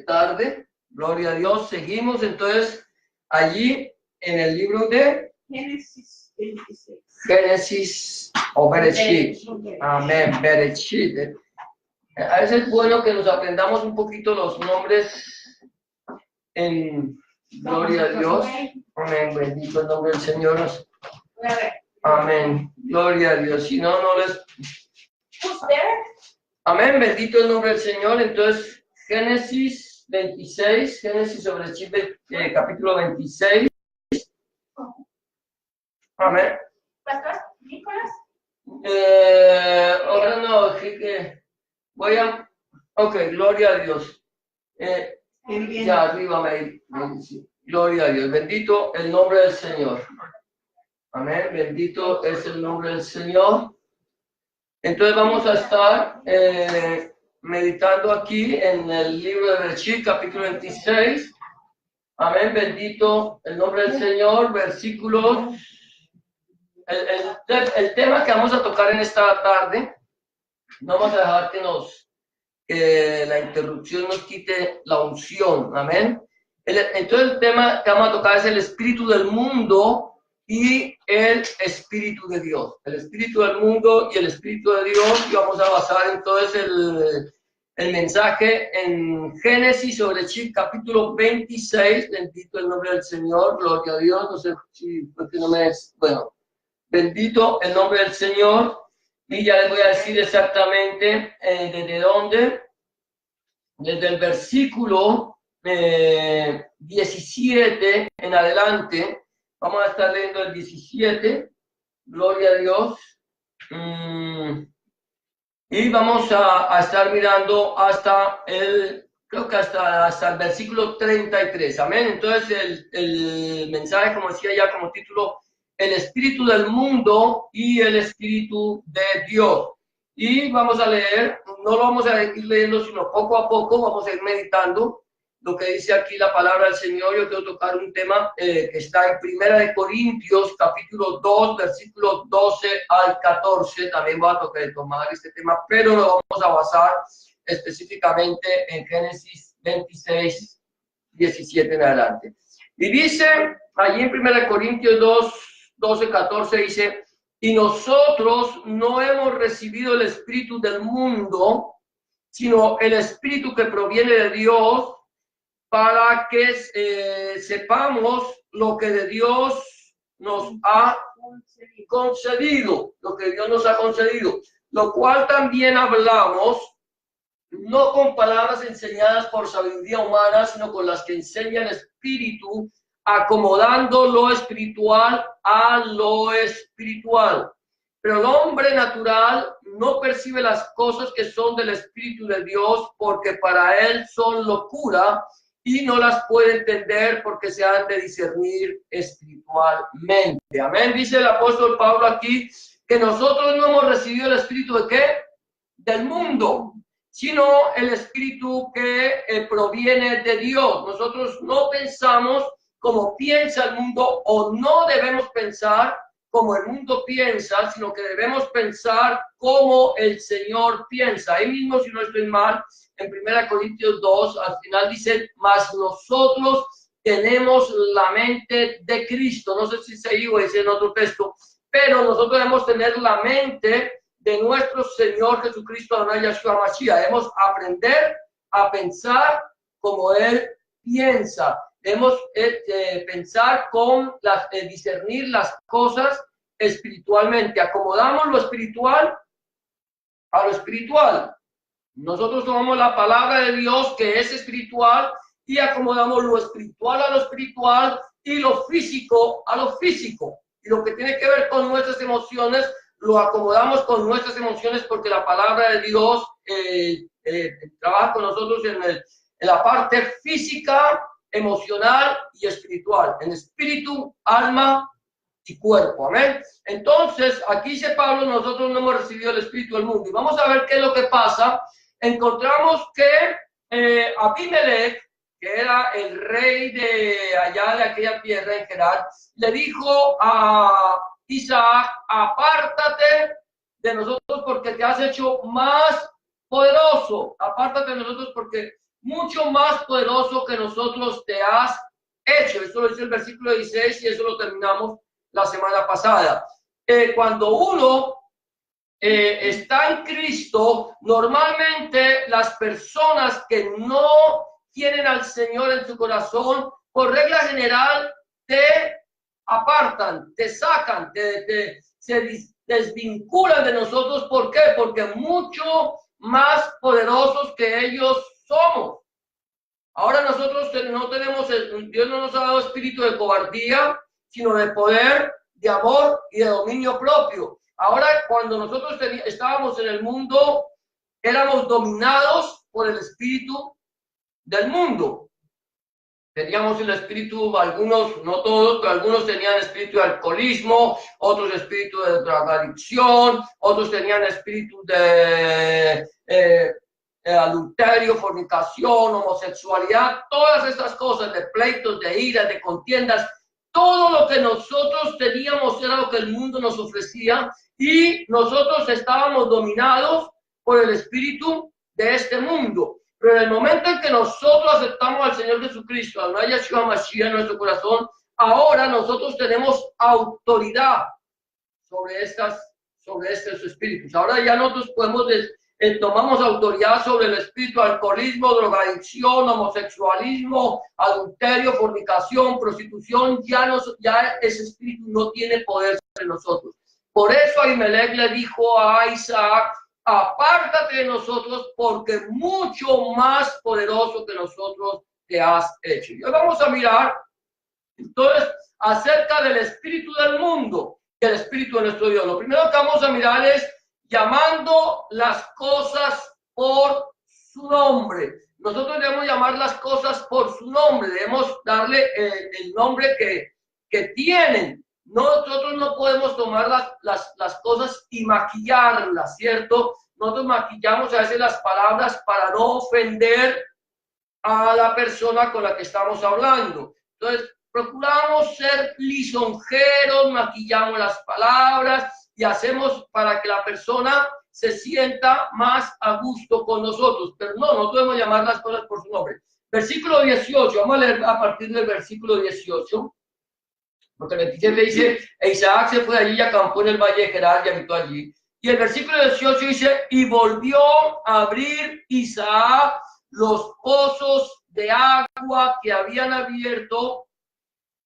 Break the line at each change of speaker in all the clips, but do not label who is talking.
tarde. Gloria a Dios. Seguimos entonces allí en el libro de
Génesis 26.
Génesis o Bereshit. Amén. Bereshit. A veces es bueno que nos aprendamos un poquito los nombres en gloria a Dios. Amén. Bendito el nombre del Señor. Amén. Gloria a Dios. Si no, no les. Amén. Bendito el nombre del Señor. Entonces, Génesis 26, Génesis sobre Chip, capítulo 26. Amén.
¿Pastor Nicolás?
Ahora no, así que voy a. Ok, gloria a Dios. Ya arriba me dice. Gloria a Dios. Bendito el nombre del Señor. Amén. Bendito es el nombre del Señor. Entonces vamos a estar meditando aquí en el libro de Bereshit, capítulo 26. Amén. Bendito el nombre del Señor. Versículos. El tema que vamos a tocar en esta tarde, no vamos a dejar que la interrupción nos quite la unción. Amén. Entonces el tema que vamos a tocar es el espíritu del mundo y el espíritu de Dios. El espíritu del mundo y el espíritu de Dios. Y vamos a basar entonces el mensaje en Génesis sobre Chip, capítulo 26. Bendito el nombre del Señor. Gloria a Dios. No sé si porque no me es. Bueno, bendito el nombre del Señor. Y ya les voy a decir exactamente desde dónde. Desde el versículo 17 en adelante. Vamos a estar leyendo el 17. Gloria a Dios. Y vamos a estar mirando hasta creo que hasta el versículo 33. Amén. Entonces el mensaje, como decía ya como título, el espíritu del mundo y el espíritu de Dios. Y vamos a leer, no lo vamos a ir leyendo, sino poco a poco vamos a ir meditando lo que dice aquí la palabra del Señor. Yo quiero tocar un tema que está en Primera de Corintios, capítulo 2, versículos 12 al 14. También voy a tomar este tema, pero lo vamos a basar específicamente en Génesis 26, 17 en adelante. Y dice, allí en Primera de Corintios 2, 12, 14, dice, y nosotros no hemos recibido el espíritu del mundo, sino el espíritu que proviene de Dios, para que sepamos lo que de Dios nos ha concedido, lo que Dios nos ha concedido, lo cual también hablamos, no con palabras enseñadas por sabiduría humana, sino con las que enseña el Espíritu, acomodando lo espiritual a lo espiritual. Pero el hombre natural no percibe las cosas que son del Espíritu de Dios, porque para él son locura, y no las puede entender porque se han de discernir espiritualmente. Amén. Dice el apóstol Pablo aquí que nosotros no hemos recibido el espíritu de ¿qué? Del mundo, sino el espíritu que proviene de Dios. Nosotros no pensamos como piensa el mundo, o no debemos pensar como el mundo piensa, sino que debemos pensar como el Señor piensa. Ahí mismo, si no estoy mal, en 1 Corintios 2, al final dice, mas nosotros tenemos la mente de Cristo. No sé si se iba a decir en otro texto, pero nosotros debemos tener la mente de nuestro Señor Jesucristo, Adonai Yahshua Mashiach. Debemos aprender a pensar como Él piensa. Debemos pensar discernir las cosas espiritualmente. Acomodamos lo espiritual a lo espiritual. Nosotros tomamos la palabra de Dios, que es espiritual, y acomodamos lo espiritual a lo espiritual y lo físico a lo físico. Y lo que tiene que ver con nuestras emociones, lo acomodamos con nuestras emociones, porque la palabra de Dios trabaja con nosotros en la parte física, emocional y espiritual, en espíritu, alma y cuerpo. Amén. Entonces, aquí dice Pablo, nosotros no hemos recibido el espíritu del mundo. Y vamos a ver qué es lo que pasa. Encontramos que Abimelech, que era el rey de allá de aquella tierra en Gerar, le dijo a Isaac, apártate de nosotros porque te has hecho más poderoso. Apártate de nosotros porque mucho más poderoso que nosotros te has hecho. Eso lo dice el versículo 16 y eso lo terminamos la semana pasada. Cuando uno está en Cristo, normalmente las personas que no tienen al Señor en su corazón, por regla general, te apartan, te sacan, se desvinculan de nosotros. ¿Por qué? Porque mucho más poderosos que ellos somos. Ahora nosotros no tenemos, Dios no nos ha dado espíritu de cobardía, sino de poder, de amor y de dominio propio. Ahora, cuando nosotros estábamos en el mundo, éramos dominados por el espíritu del mundo. Teníamos el espíritu, algunos, no todos, pero algunos tenían espíritu de alcoholismo, otros espíritu de drogadicción, otros tenían espíritu de adulterio, fornicación, homosexualidad, todas estas cosas, de pleitos, de iras, de contiendas. Todo lo que nosotros teníamos era lo que el mundo nos ofrecía y nosotros estábamos dominados por el espíritu de este mundo. Pero en el momento en que nosotros aceptamos al Señor Jesucristo, al Yahshua Mashiach en nuestro corazón, ahora nosotros tenemos autoridad sobre estos espíritus. Ahora ya nosotros tomamos autoridad sobre el espíritu de alcoholismo, drogadicción, homosexualismo, adulterio, fornicación, prostitución. Ya ese espíritu no tiene poder sobre nosotros. Por eso Ahimelech le dijo a Isaac: apártate de nosotros, porque mucho más poderoso que nosotros te has hecho. Y hoy vamos a mirar entonces acerca del espíritu del mundo y el espíritu de nuestro Dios. Lo primero que vamos a mirar es llamando las cosas por su nombre. Nosotros debemos llamar las cosas por su nombre, debemos darle el nombre que tienen. Nosotros no podemos tomar las cosas y maquillarlas, ¿cierto? Nosotros maquillamos a veces las palabras para no ofender a la persona con la que estamos hablando. Entonces, procuramos ser lisonjeros, maquillamos las palabras y hacemos para que la persona se sienta más a gusto con nosotros. Pero no podemos llamar las cosas por su nombre. Versículo 18, vamos a leer a partir del versículo 18. Porque el 27 dice: e Isaac se fue de allí y acampó en el valle de Gerar y habitó allí. Y el versículo 18 dice: y volvió a abrir Isaac los pozos de agua que habían abierto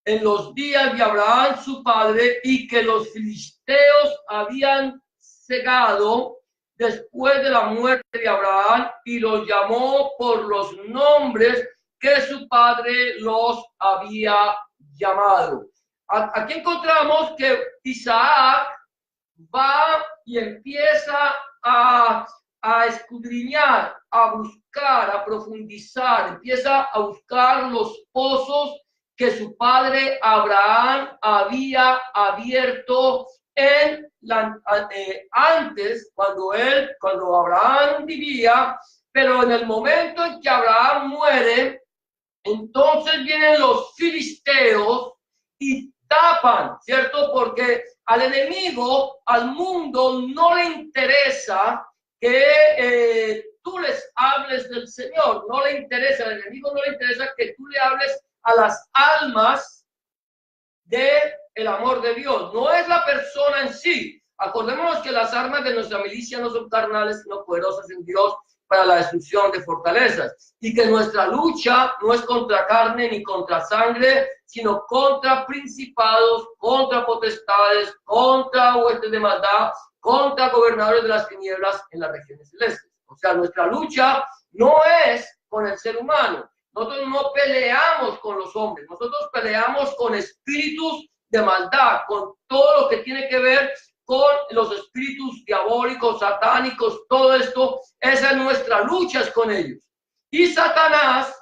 en los días de Abraham su padre, y que los filisteos habían cegado después de la muerte de Abraham, y los llamó por los nombres que su padre los había llamado. Aquí encontramos que Isaac va y empieza a escudriñar, a buscar, a profundizar, empieza a buscar los pozos que su padre Abraham había abierto antes, cuando Abraham vivía. Pero en el momento en que Abraham muere, entonces vienen los filisteos y tapan, ¿cierto? Porque al enemigo, al mundo, no le interesa que tú les hables del Señor, no le interesa, al enemigo no le interesa que tú le hables a las almas del amor de Dios. No es la persona en sí. Acordémonos que las armas de nuestra milicia no son carnales, sino poderosas en Dios para la destrucción de fortalezas, y que nuestra lucha no es contra carne ni contra sangre, sino contra principados, contra potestades, contra huestes de maldad, contra gobernadores de las tinieblas en las regiones celestes. O sea, nuestra lucha no es con el ser humano. Nosotros no peleamos con los hombres, nosotros peleamos con espíritus de maldad, con todo lo que tiene que ver con los espíritus diabólicos, satánicos, todo esto. Esa es nuestra lucha, es con ellos. Y Satanás,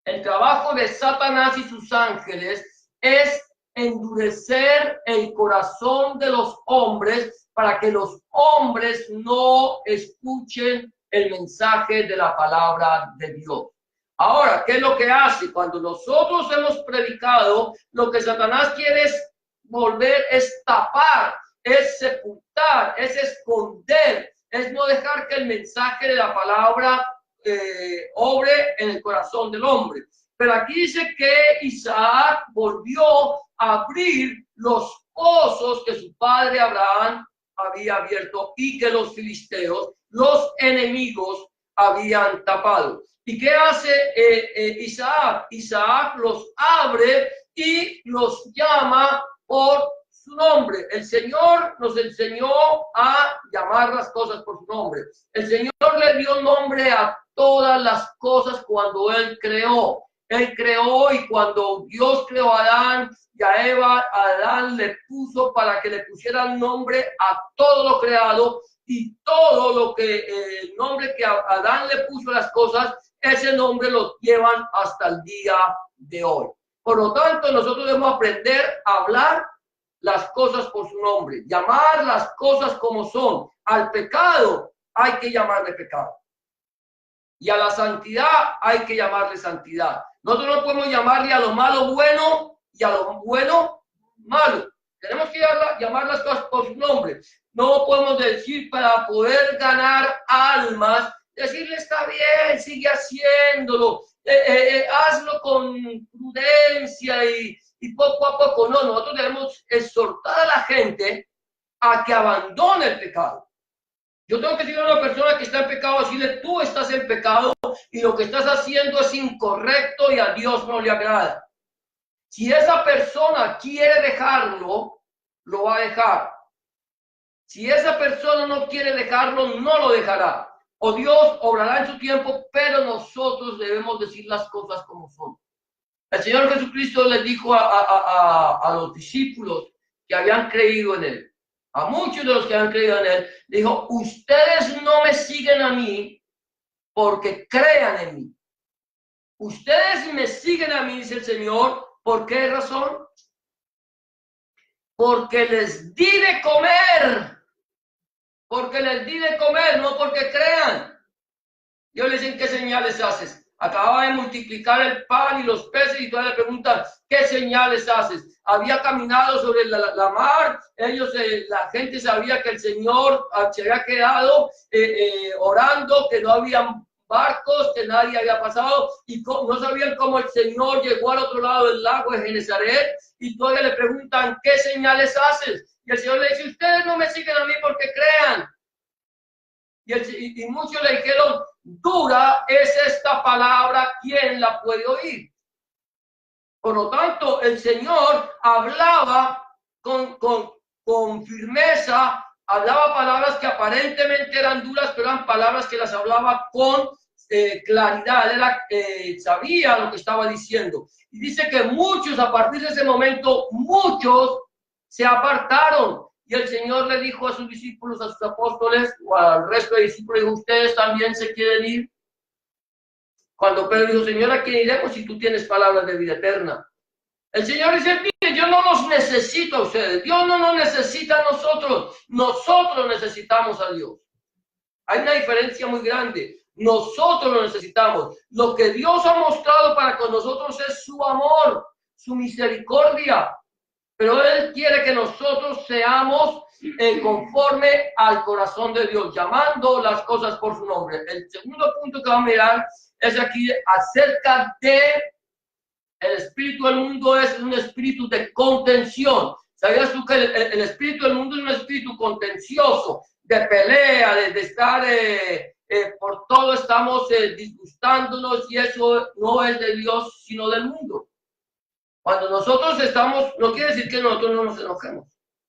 el trabajo de Satanás y sus ángeles es endurecer el corazón de los hombres para que los hombres no escuchen el mensaje de la palabra de Dios. Ahora, ¿qué es lo que hace? Cuando nosotros hemos predicado, lo que Satanás quiere es es tapar, es sepultar, es esconder, es no dejar que el mensaje de la palabra obre en el corazón del hombre. Pero aquí dice que Isaac volvió a abrir los pozos que su padre Abraham había abierto y que los filisteos, los enemigos, habían tapado. ¿Y qué hace Isaac? Isaac los abre y los llama por su nombre. El Señor nos enseñó a llamar las cosas por su nombre. El Señor le dio nombre a todas las cosas cuando Él creó. Él creó, y cuando Dios creó a Adán y a Eva, a Adán le puso para que le pusieran nombre a todo lo creado, y todo lo que el nombre que Adán le puso a las cosas, ese nombre lo llevan hasta el día de hoy. Por lo tanto, nosotros debemos aprender a hablar las cosas por su nombre, llamar las cosas como son. Al pecado hay que llamarle pecado, y a la santidad hay que llamarle santidad. Nosotros no podemos llamarle a lo malo bueno y a lo bueno malo. Tenemos que llamar las cosas por su nombre. No podemos decir, para poder ganar almas, decirle está bien, sigue haciéndolo, hazlo con prudencia y poco a poco. No, nosotros debemos exhortar a la gente a que abandone el pecado. Yo tengo que decir a una persona que está en pecado, decirle, tú estás en pecado y lo que estás haciendo es incorrecto y a Dios no le agrada. Si esa persona quiere dejarlo, lo va a dejar. Si esa persona no quiere dejarlo, no lo dejará. O Dios obrará en su tiempo, pero nosotros debemos decir las cosas como son. El Señor Jesucristo les dijo a los discípulos que habían creído en Él, a muchos de los que han creído en Él, dijo, ustedes no me siguen a mí porque crean en mí. Ustedes me siguen a mí, dice el Señor, ¿por qué razón? Porque les di de comer. Porque les di de comer, no porque crean. Yo les dicen, ¿qué señales haces? Acababa de multiplicar el pan y los peces y todavía le preguntan, ¿qué señales haces? Había caminado sobre la mar, la gente sabía que el Señor se había quedado orando, que no habían barcos, que nadie había pasado, y no sabían cómo el Señor llegó al otro lado del lago de Genesaret, y todavía le preguntan, ¿qué señales haces? Y el Señor le dice, ustedes no me siguen a mí porque crean. Y muchos le dijeron, dura es esta palabra, ¿quién la puede oír? Por lo tanto, el Señor hablaba con firmeza, hablaba palabras que aparentemente eran duras, pero eran palabras que las hablaba con claridad. Él sabía lo que estaba diciendo. Y dice que muchos, a partir de ese momento, muchos se apartaron. Y el Señor le dijo a sus discípulos, a sus apóstoles, o al resto de discípulos, dijo, ¿ustedes también se quieren ir? Cuando Pedro dijo, Señor, ¿a quién iremos si tú tienes palabras de vida eterna? El Señor dice, mire, yo no los necesito a ustedes. Dios no nos necesita a nosotros. Nosotros necesitamos a Dios. Hay una diferencia muy grande. Nosotros lo necesitamos. Lo que Dios ha mostrado para con nosotros es su amor, su misericordia. Pero Él quiere que nosotros seamos conforme al corazón de Dios, llamando las cosas por su nombre. El segundo punto que vamos a mirar es aquí acerca de el espíritu del mundo. Es un espíritu de contención. ¿Sabías tú que el espíritu del mundo es un espíritu contencioso, de pelea, de estar por todo estamos disgustándonos, y eso no es de Dios sino del mundo? Cuando nosotros estamos, no quiere decir que nosotros no nos enojemos.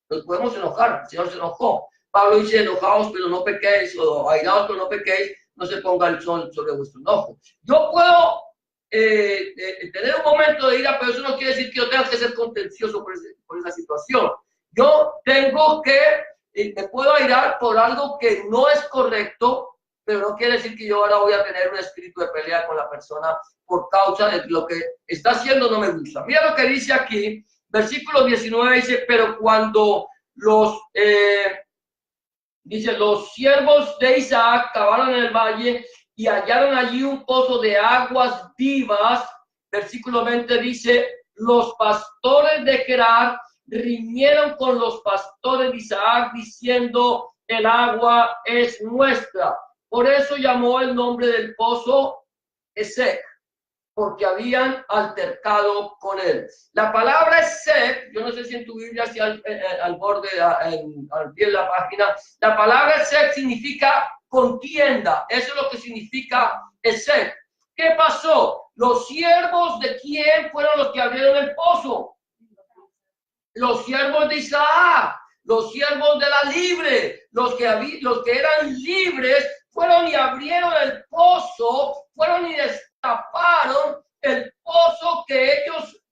Nos podemos enojar. El Señor se enojó. Pablo dice, enojaos pero no pequéis, o airaos pero no pequéis, no se ponga el sol sobre vuestro enojo. Yo puedo tener un momento de ira, pero eso no quiere decir que yo tenga que ser contencioso por esa situación. Yo tengo que, me puedo airar por algo que no es correcto, pero no quiere decir que yo ahora voy a tener un espíritu de pelea con la persona por causa de lo que está haciendo no me gusta. Mira lo que dice aquí, versículo 19, dice, pero cuando los siervos de Isaac cavaron en el valle y hallaron allí un pozo de aguas vivas, versículo 20 dice, los pastores de Gerar riñeron con los pastores de Isaac diciendo, el agua es nuestra. Por eso llamó el nombre del pozo Esek, porque habían altercado con él. La palabra Esek, yo no sé si en tu Biblia, si al borde, al pie de la página, la palabra Esek significa contienda. Eso es lo que significa Esek. ¿Qué pasó? ¿Los siervos de quién fueron los que abrieron el pozo? Los siervos de Isaac, los siervos de la libre, los que eran libres fueron y abrieron el pozo, fueron y destaparon el pozo que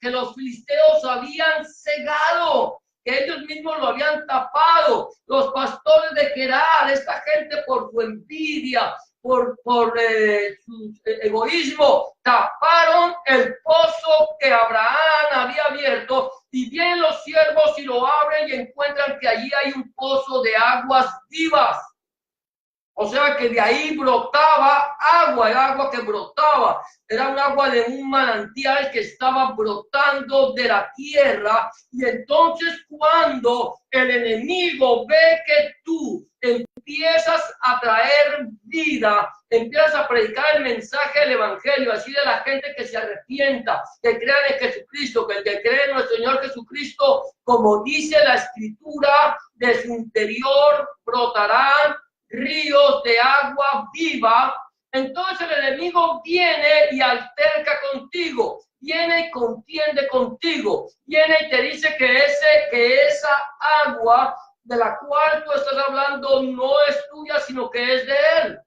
los filisteos habían cegado, que ellos mismos lo habían tapado. Los pastores de Gerar, esta gente por su envidia, por su egoísmo, taparon el pozo que Abraham había abierto, y vienen los siervos y lo abren y encuentran que allí hay un pozo de aguas vivas. O sea que de ahí brotaba agua, el agua que brotaba era un agua de un manantial que estaba brotando de la tierra. Y entonces cuando el enemigo ve que tú empiezas a traer vida, empiezas a predicar el mensaje del evangelio, así de la gente que se arrepienta, que crea en Jesucristo, que el que cree en nuestro Señor Jesucristo, como dice la Escritura, de su interior brotarán ríos de agua viva. Entonces el enemigo viene y alterca contigo, viene y contiende contigo, viene y te dice que esa agua de la cual tú estás hablando no es tuya, sino que es de él,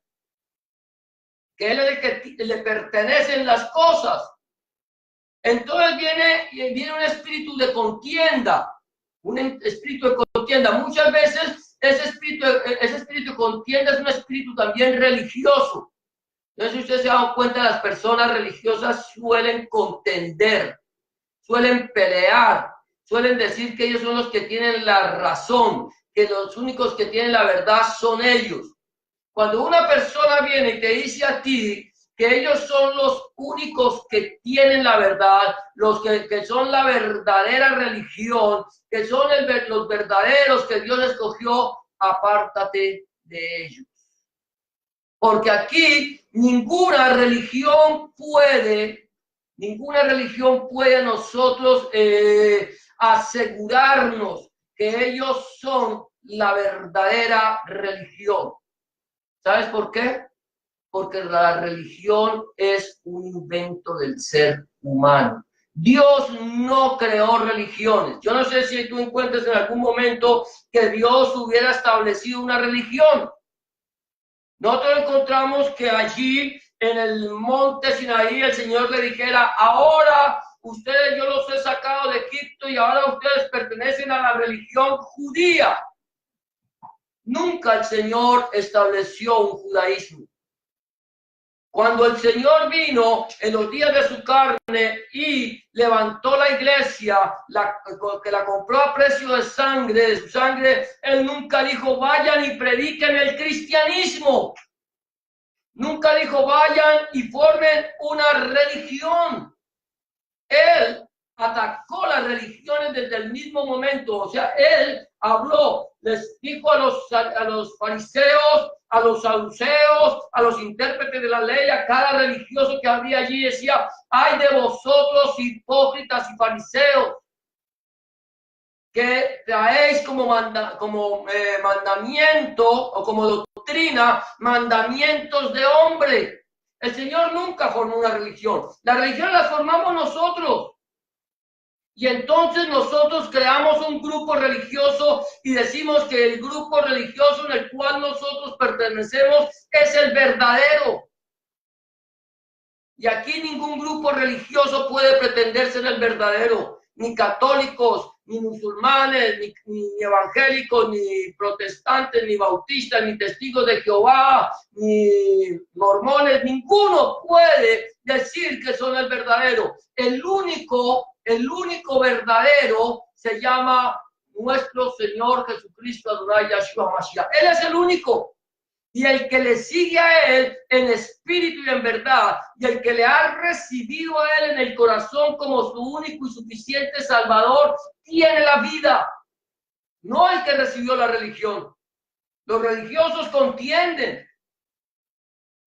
que él es el que le pertenecen las cosas. Entonces viene un espíritu de contienda, un espíritu de contienda. Muchas veces ese espíritu de contienda es un espíritu también religioso. Entonces, si ustedes se dan cuenta, las personas religiosas suelen contender, suelen pelear, suelen decir que ellos son los que tienen la razón, que los únicos que tienen la verdad son ellos. Cuando una persona viene y te dice a ti que ellos son los únicos que tienen la verdad, los que son la verdadera religión, que son los verdaderos que Dios escogió, apártate de ellos. Porque aquí ninguna religión puede a nosotros asegurarnos que ellos son la verdadera religión. ¿Sabes por qué? Porque la religión es un invento del ser humano. Dios no creó religiones. Yo no sé si tú encuentras en algún momento que Dios hubiera establecido una religión. Nosotros encontramos que allí en el monte Sinaí el Señor le dijera: ahora ustedes, yo los he sacado de Egipto y ahora ustedes pertenecen a la religión judía. Nunca el Señor estableció un judaísmo. Cuando el Señor vino en los días de su carne y levantó la iglesia, que la compró a precio de su sangre, Él nunca dijo: vayan y prediquen el cristianismo. Nunca dijo: vayan y formen una religión. Él atacó las religiones desde el mismo momento. O sea, Él habló, les dijo a los fariseos, a los saduceos, a los intérpretes de la ley, a cada religioso que había allí, decía: ay de vosotros, hipócritas y fariseos, que traéis como mandamiento o como doctrina mandamientos de hombre. El Señor nunca formó una religión. La religión la formamos nosotros. Y entonces nosotros creamos un grupo religioso y decimos que el grupo religioso en el cual nosotros pertenecemos es el verdadero. Y aquí ningún grupo religioso puede pretender ser el verdadero. Ni católicos, ni musulmanes, ni evangélicos, ni protestantes, ni bautistas, ni testigos de Jehová, ni mormones. Ninguno puede decir que son el verdadero. El único verdadero se llama nuestro Señor Jesucristo Adonai Yahshua Mashiach. Él es el único. Y el que le sigue a Él en espíritu y en verdad, y el que le ha recibido a Él en el corazón como su único y suficiente Salvador, tiene la vida. No el que recibió la religión. Los religiosos contienden.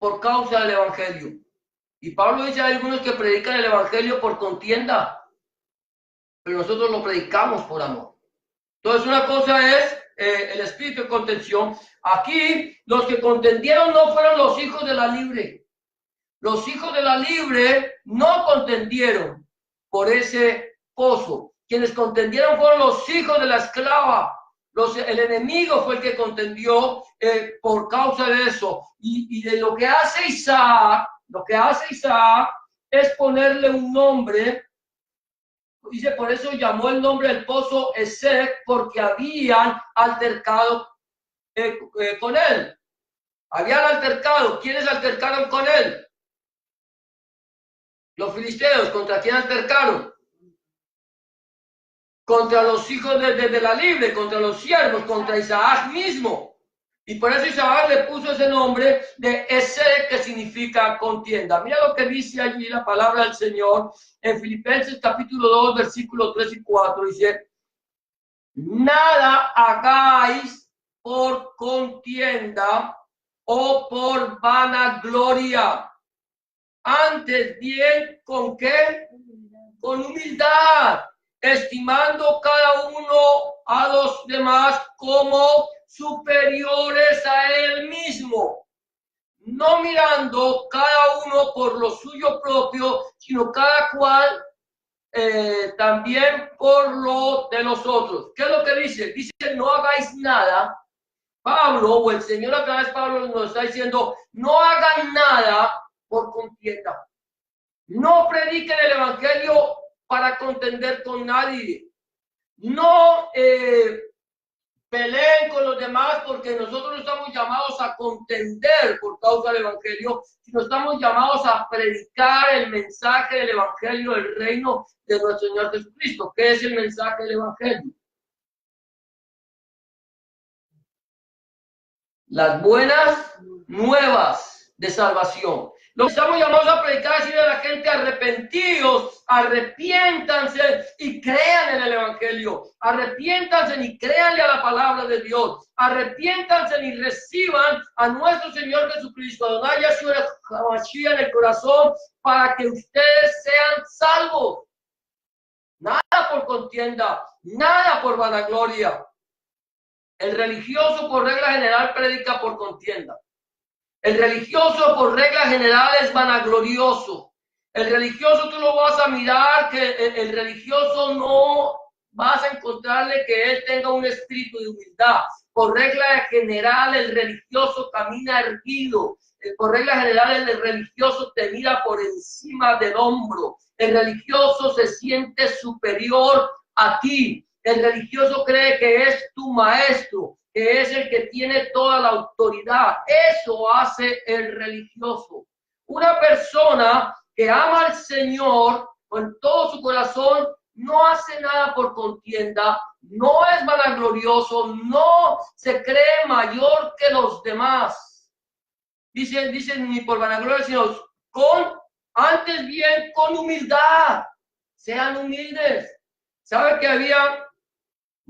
por causa del evangelio. Y Pablo dice, hay algunos que predican el evangelio por contienda, pero nosotros lo predicamos por amor. Entonces, una cosa es el espíritu de contención. Aquí, los que contendieron no fueron los hijos de la libre. Los hijos de la libre no contendieron por ese pozo. Quienes contendieron fueron los hijos de la esclava. El enemigo fue el que contendió por causa de eso. Y de lo que hace Isaac, es ponerle un nombre. Dice, por eso llamó el nombre del pozo Esek, porque habían altercado con él. Habían altercado. ¿Quiénes altercaron con él? Los filisteos. ¿Contra quién altercaron? Contra los hijos de la libre, contra los siervos, contra Isaac mismo. Y por eso Isaac le puso ese nombre de Esek, que significa contienda. Mira lo que dice allí la palabra del Señor en Filipenses capítulo 2, versículos 3 y 4. Dice, nada hagáis por contienda o por vanagloria. Antes bien, ¿con qué? Con humildad, estimando cada uno a los demás como superiores a él mismo, no mirando cada uno por lo suyo propio, sino cada cual también por lo de los otros. ¿Qué es lo que dice? Dice, no hagáis nada. Pablo, o el Señor a través de Pablo nos está diciendo, no hagan nada por contienda. No prediquen el evangelio para contender con nadie. No peleen con los demás, porque nosotros no estamos llamados a contender por causa del evangelio, sino estamos llamados a predicar el mensaje del evangelio del reino de nuestro Señor Jesucristo. ¿Qué es el mensaje del evangelio? Las buenas nuevas de salvación. Lo que estamos llamados a predicar es decirle a la gente, arrepentidos, arrepiéntanse y crean en el evangelio. Arrepiéntanse y créanle a la palabra de Dios. Arrepiéntanse y reciban a nuestro Señor Jesucristo, Adonai Yahshua HaMashiach, en el corazón, para que ustedes sean salvos. Nada por contienda, nada por vanagloria. El religioso por regla general predica por contienda. El religioso por regla general es vanaglorioso. El religioso tú lo vas a mirar que el religioso no vas a encontrarle que él tenga un espíritu de humildad. Por regla general el religioso camina erguido. Por regla general el religioso te mira por encima del hombro. El religioso se siente superior a ti. El religioso cree que es tu maestro, que es el que tiene toda la autoridad. Eso hace el religioso. Una persona que ama al Señor con todo su corazón no hace nada por contienda, no es vanaglorioso, no se cree mayor que los demás. Dicen ni por vanagloria, sino antes bien con humildad. Sean humildes. ¿Sabe que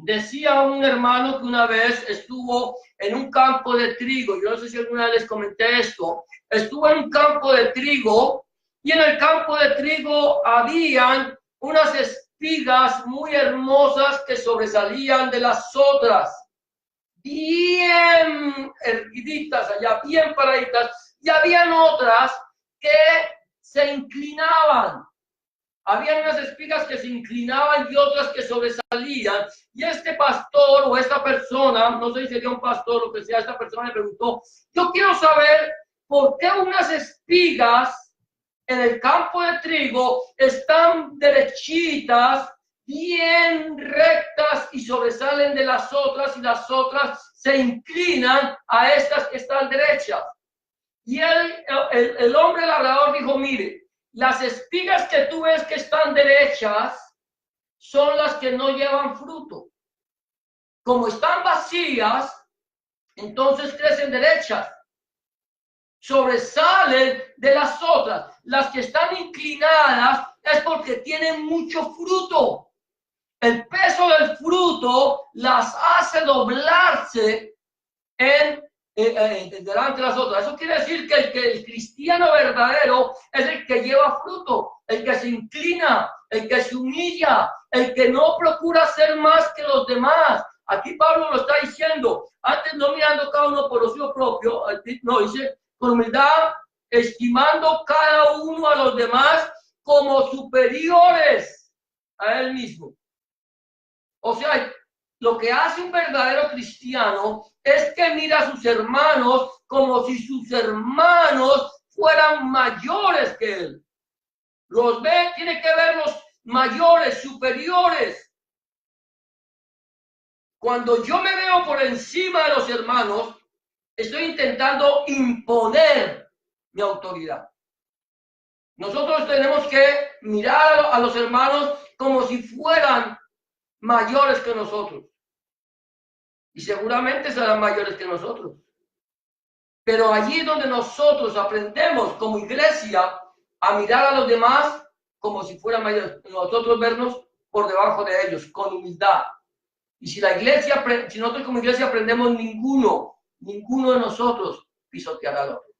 decía un hermano que una vez estuvo en un campo de trigo? Yo no sé si alguna vez les comenté esto. Estuvo en un campo de trigo y en el campo de trigo habían unas espigas muy hermosas que sobresalían de las otras, bien erguiditas allá, bien paraditas, y habían otras que se inclinaban. Habían unas espigas que se inclinaban y otras que sobresalían. Y este pastor o esta persona, no sé si sería un pastor o lo que sea, esta persona le preguntó, yo quiero saber por qué unas espigas en el campo de trigo están derechitas, bien rectas y sobresalen de las otras, y las otras se inclinan a estas que están derechas. Y el hombre labrador dijo, mire, las espigas que tú ves que están derechas son las que no llevan fruto. Como están vacías, entonces crecen derechas. Sobresalen de las otras. Las que están inclinadas es porque tienen mucho fruto. El peso del fruto las hace doblarse en delante de las otras. Eso quiere decir que el cristiano verdadero es el que lleva fruto, el que se inclina, el que se humilla, el que no procura ser más que los demás. Aquí Pablo lo está diciendo, antes no mirando cada uno por lo suyo propio, no, dice, con humildad, estimando cada uno a los demás como superiores a él mismo. O sea, lo que hace un verdadero cristiano es que mira a sus hermanos como si sus hermanos fueran mayores que él. Los ve, tiene que verlos mayores, superiores. Cuando yo me veo por encima de los hermanos, estoy intentando imponer mi autoridad. Nosotros tenemos que mirar a los hermanos como si fueran mayores que nosotros. Y seguramente serán mayores que nosotros. Pero allí es donde nosotros aprendemos como iglesia a mirar a los demás como si fueran mayores. Nosotros vernos por debajo de ellos, con humildad. Y si nosotros como iglesia aprendemos, ninguno de nosotros pisoteará al otro.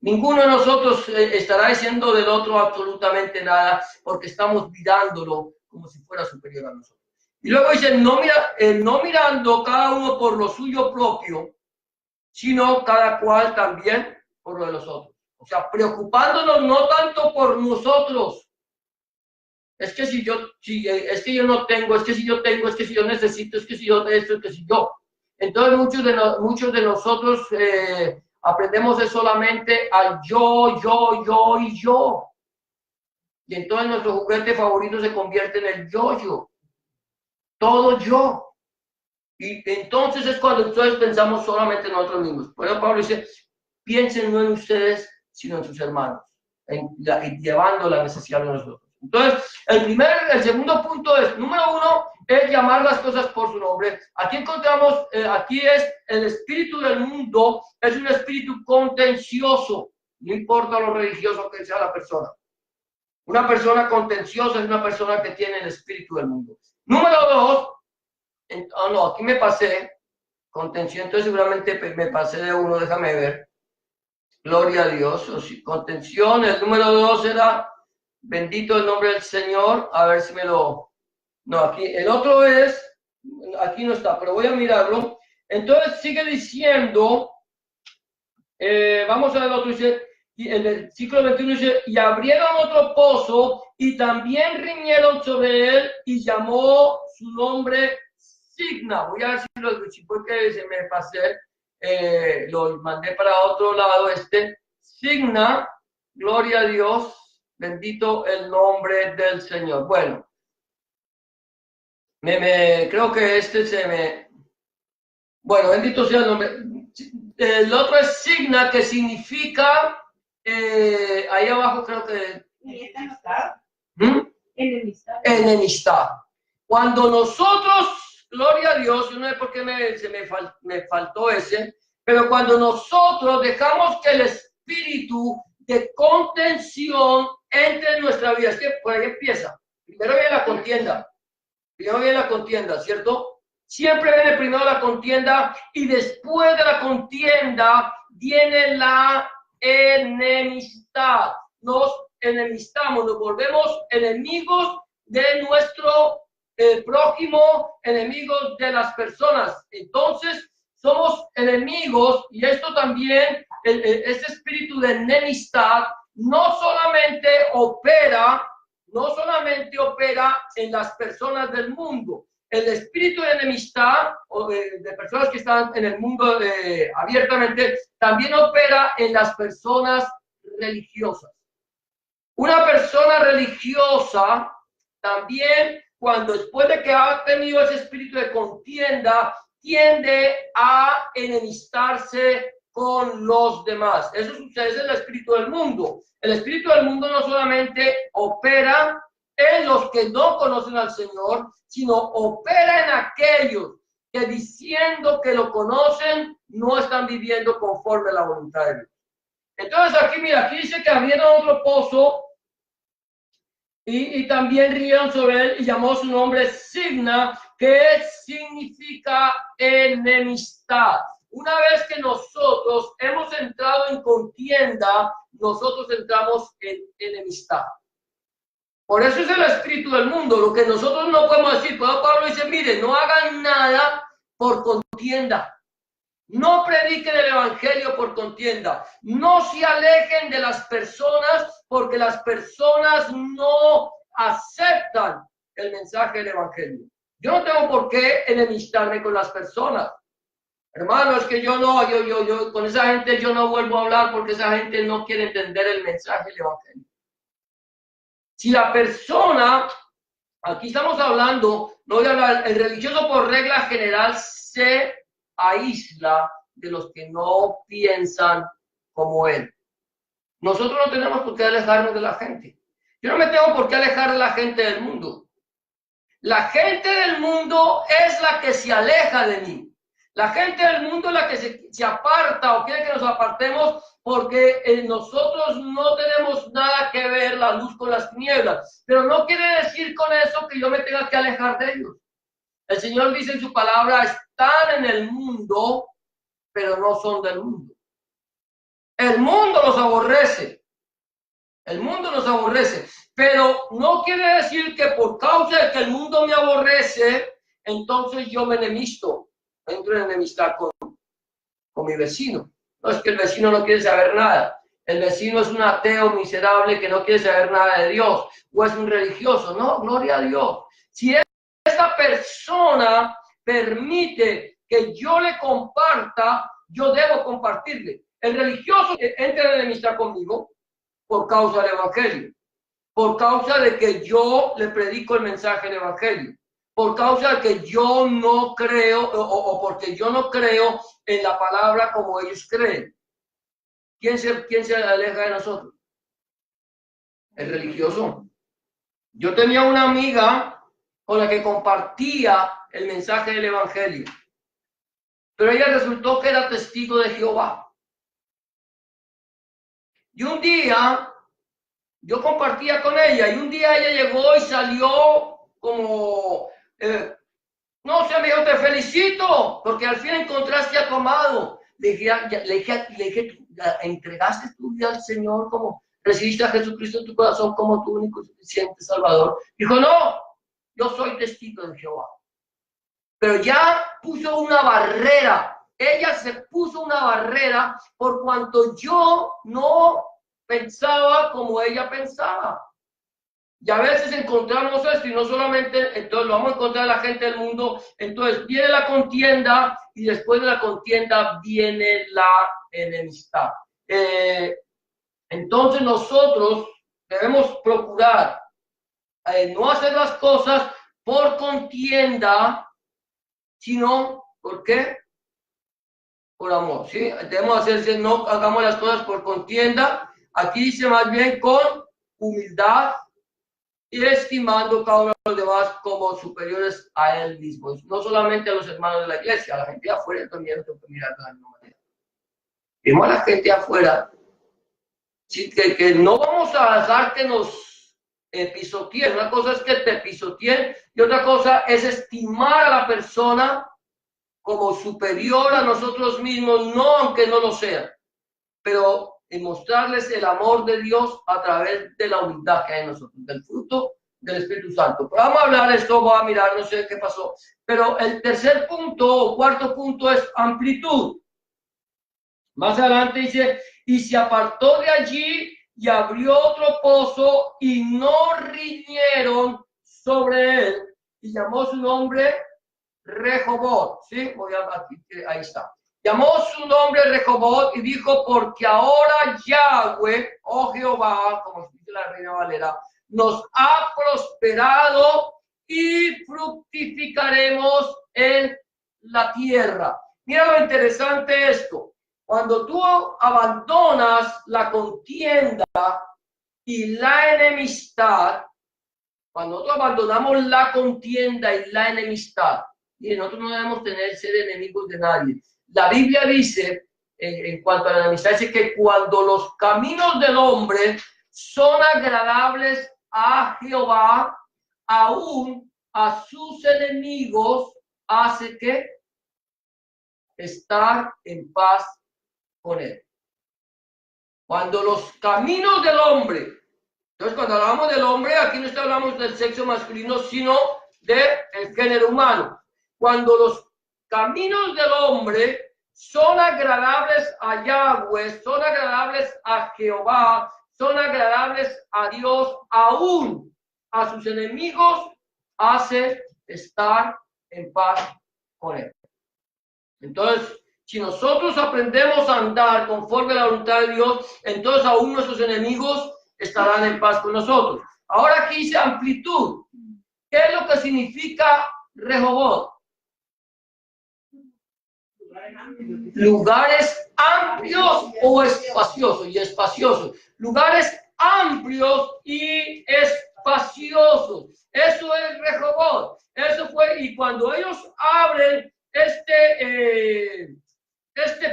Ninguno de nosotros estará diciendo del otro absolutamente nada porque estamos mirándolo como si fuera superior a nosotros. Y luego dice, no mirando cada uno por lo suyo propio, sino cada cual también por lo de los otros. O sea, preocupándonos no tanto por nosotros. Es que es que yo no tengo, es que si yo tengo, es que si yo necesito, es que si yo esto, es que si yo. Entonces muchos de nosotros aprendemos de solamente al yo y yo. Y entonces nuestro juguete favorito se convierte en el yo. Todo yo. Y entonces es cuando entonces pensamos solamente en nosotros mismos. Por eso Pablo dice, piensen no en ustedes, sino en sus hermanos, llevando la necesidad de nosotros. Entonces, el segundo punto es, número uno, es llamar las cosas por su nombre. Aquí encontramos, aquí es el espíritu del mundo, es un espíritu contencioso, no importa lo religioso que sea la persona. Una persona contenciosa es una persona que tiene el espíritu del mundo. Número dos, aquí me pasé, contención, entonces seguramente me pasé de uno, déjame ver. Gloria a Dios. Contención, el número dos era... Bendito el nombre del Señor. A ver si me lo... No, aquí. El otro es... Aquí no está, pero voy a mirarlo. Entonces sigue diciendo... vamos a ver el otro. Dice, el versículo 21 dice... Y abrieron otro pozo y también riñeron sobre él y llamó su nombre Signa. Voy a ver si fue que se me pasé. Lo mandé para otro lado. Signa. Gloria a Dios. Bendito el nombre del Señor. Bueno, creo que Bueno, bendito sea el nombre. El otro es signa, que significa, ahí abajo creo que... Enemistad. Cuando nosotros, gloria a Dios, yo no sé por qué me faltó ese, pero cuando nosotros dejamos que el espíritu de contención entre en nuestra vida, es que por ahí empieza. Primero viene la contienda, ¿cierto? Siempre viene primero la contienda y después de la contienda viene la enemistad. Nos enemistamos, nos volvemos enemigos de nuestro prójimo, enemigos de las personas. Entonces, somos enemigos y esto también, este espíritu de enemistad no solamente opera en las personas del mundo. El espíritu de enemistad o de personas que están en el mundo abiertamente también opera en las personas religiosas. Una persona religiosa también, cuando después de que ha tenido ese espíritu de contienda, tiende a enemistarse con los demás. Eso sucede, es el espíritu del mundo. El espíritu del mundo no solamente opera en los que no conocen al Señor, sino opera en aquellos que diciendo que lo conocen, no están viviendo conforme a la voluntad de Dios. Entonces aquí dice que abrieron otro pozo y también rieron sobre él y llamó su nombre Signa, que significa enemistad. Una vez que nosotros hemos entrado en contienda, nosotros entramos en enemistad. Por eso es el espíritu del mundo, lo que nosotros no podemos decir. Pero Pablo dice, mire, no hagan nada por contienda. No prediquen el evangelio por contienda. No se alejen de las personas porque las personas no aceptan el mensaje del evangelio. Yo no tengo por qué enemistarme con las personas. Hermano, es que yo con esa gente yo no vuelvo a hablar porque esa gente no quiere entender el mensaje del evangelio. Si la persona, aquí estamos hablando, no voy a hablar, el religioso por regla general se aísla de los que no piensan como él. Nosotros no tenemos por qué alejarnos de la gente. Yo no me tengo por qué alejar de la gente del mundo. La gente del mundo es la que se aleja de mí. La gente del mundo es la que se aparta o quiere que nos apartemos porque nosotros no tenemos nada que ver la luz con las tinieblas. Pero no quiere decir con eso que yo me tenga que alejar de ellos. El Señor dice en su palabra, están en el mundo, pero no son del mundo. El mundo los aborrece. El mundo nos aborrece. Pero no quiere decir que por causa de que el mundo me aborrece, entonces yo me enemisto. Entro en enemistad con mi vecino. No es que el vecino no quiere saber nada. El vecino es un ateo miserable que no quiere saber nada de Dios. O es un religioso. No, gloria a Dios. Si esta persona permite que yo le comparta, yo debo compartirle. El religioso entra en enemistad conmigo por causa del evangelio. Por causa de que yo le predico el mensaje del evangelio. Por causa de que yo no creo o porque yo no creo en la palabra como ellos creen. ¿Quién se aleja de nosotros? El religioso. Yo tenía una amiga con la que compartía el mensaje del evangelio, pero ella resultó que era testigo de Jehová. Y un día yo compartía con ella y un día ella llegó y salió como... no sé, me dijo, te felicito, porque al fin encontraste a tu amado. Le dije, entregaste tu vida al Señor, como recibiste a Jesucristo en tu corazón como tu único y suficiente Salvador. Dijo, no, yo soy testigo de Jehová. Pero ya puso una barrera. Ella se puso una barrera por cuanto yo no pensaba como ella pensaba. Y a veces encontramos esto y no solamente, entonces lo vamos a encontrar a la gente del mundo, entonces viene la contienda y después de la contienda viene la enemistad. Entonces nosotros debemos procurar no hacer las cosas por contienda, sino, ¿por qué? Por amor, ¿sí? Debemos hacerse, no hagamos las cosas por contienda, aquí dice más bien con humildad, y estimando cada uno de los demás como superiores a él mismo. No solamente a los hermanos de la iglesia, a la gente de afuera también tengo que mirar de la misma manera. Vemos a la gente de afuera, sí, que no vamos a dejar que nos pisoteen. Una cosa es que te pisoteen y otra cosa es estimar a la persona como superior a nosotros mismos, no aunque no lo sea, pero en mostrarles el amor de Dios a través de la humildad que hay en nosotros, del fruto del Espíritu Santo. Pero vamos a hablar de esto, voy a mirar, no sé qué pasó. Pero el tercer punto o cuarto punto es amplitud. Más adelante dice, y se apartó de allí y abrió otro pozo y no riñeron sobre él y llamó su nombre Rehobot. ¿Sí? Ahí está. Llamó su nombre Rehobot y dijo, porque ahora Yahweh, oh Jehová, como dice la Reina Valera, nos ha prosperado y fructificaremos en la tierra. Mira lo interesante esto. Cuando tú abandonas la contienda y la enemistad, cuando nosotros abandonamos la contienda y la enemistad, y nosotros no debemos ser enemigos de nadie. La Biblia dice, en cuanto a la enemistad, dice que cuando los caminos del hombre son agradables a Jehová, aún a sus enemigos hace que estar en paz con él. Cuando los caminos del hombre, entonces cuando hablamos del hombre, aquí no hablamos del sexo masculino, sino del género humano. Cuando los caminos del hombre son agradables a Yahweh, son agradables a Jehová, son agradables a Dios, aún a sus enemigos, hace estar en paz con él. Entonces, si nosotros aprendemos a andar conforme a la voluntad de Dios, entonces aún nuestros enemigos estarán en paz con nosotros. Ahora aquí dice amplitud. ¿Qué es lo que significa Rehobot? Lugares amplios o espaciosos y espaciosos. Lugares amplios y espaciosos. Eso es Rehobot. Eso fue, y cuando ellos abren este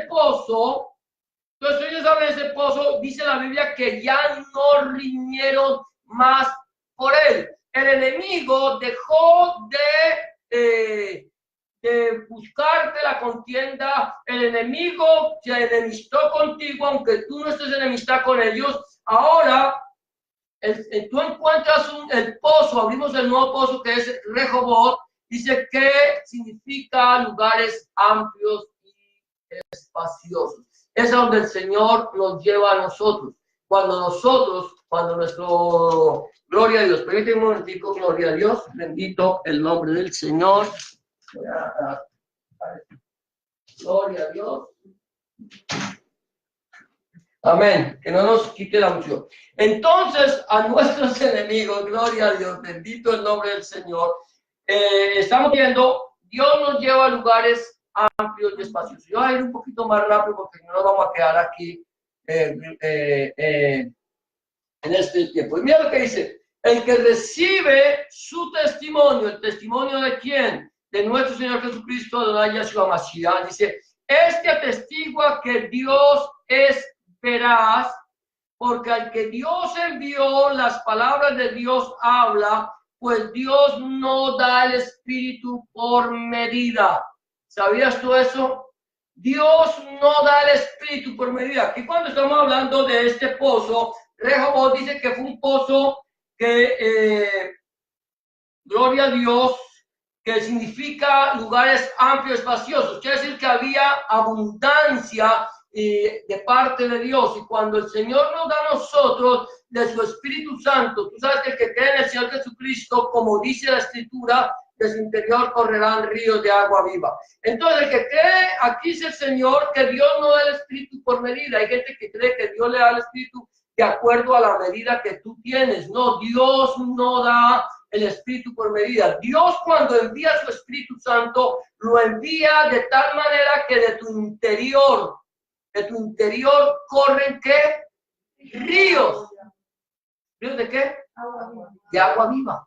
pozo, entonces ellos abren ese pozo, dice la Biblia que ya no riñeron más por él. El enemigo dejó de buscarte la contienda. El enemigo se enemistó contigo, aunque tú no estés enemistad con ellos. Ahora tú encuentras el pozo, abrimos el nuevo pozo que es Rehobot, dice que significa lugares amplios y espaciosos. Es donde el Señor nos lleva a nosotros. Cuando nuestro, gloria a Dios, permíteme un momentico, gloria a Dios, bendito el nombre del Señor. Gloria a Dios. Amén, que no nos quite la unción. Entonces, a nuestros enemigos, gloria a Dios, bendito el nombre del Señor, estamos viendo, Dios nos lleva a lugares amplios y espaciosos. Yo voy a ir un poquito más rápido porque no nos vamos a quedar aquí en este tiempo. Y mira lo que dice, el que recibe su testimonio, ¿el testimonio de quién? De nuestro Señor Jesucristo, Adonai Yahshua Mashiach, dice, este atestigua que Dios es veraz, porque al que Dios envió, las palabras de Dios habla, pues Dios no da el Espíritu por medida. ¿Sabías tú eso? Dios no da el Espíritu por medida. Aquí cuando estamos hablando de este pozo, Rehobot dice que fue un pozo que, gloria a Dios, que significa lugares amplios, espaciosos. Quiere decir que había abundancia de parte de Dios. Y cuando el Señor nos da a nosotros de su Espíritu Santo, tú sabes que el que cree en el Señor Jesucristo, como dice la Escritura, de su interior correrán ríos de agua viva. Entonces, el que cree, aquí dice el Señor que Dios no da el Espíritu por medida. Hay gente que cree que Dios le da el Espíritu de acuerdo a la medida que tú tienes. No, Dios no da el Espíritu por medida. Dios, cuando envía su Espíritu Santo, lo envía de tal manera que de tu interior corren ¿qué? Ríos. ¿Ríos de qué? De agua viva.